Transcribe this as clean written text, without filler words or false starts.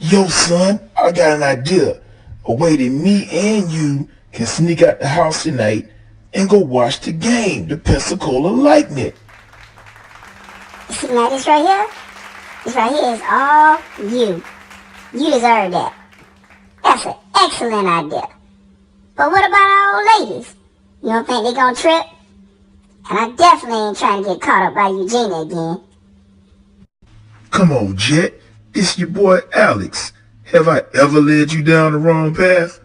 Yo, son, I got an idea. A way that me and you can sneak out the house tonight and go watch the game, the Pensacola Lightning. See, now this right here? This right here is all you. You deserve that. That's an excellent idea. But what about our old ladies? You don't think they gonna trip? And I definitely ain't trying to get caught up by Eugenia again. Come on, Jet. It's your boy Alex. Have I ever led you down the wrong path?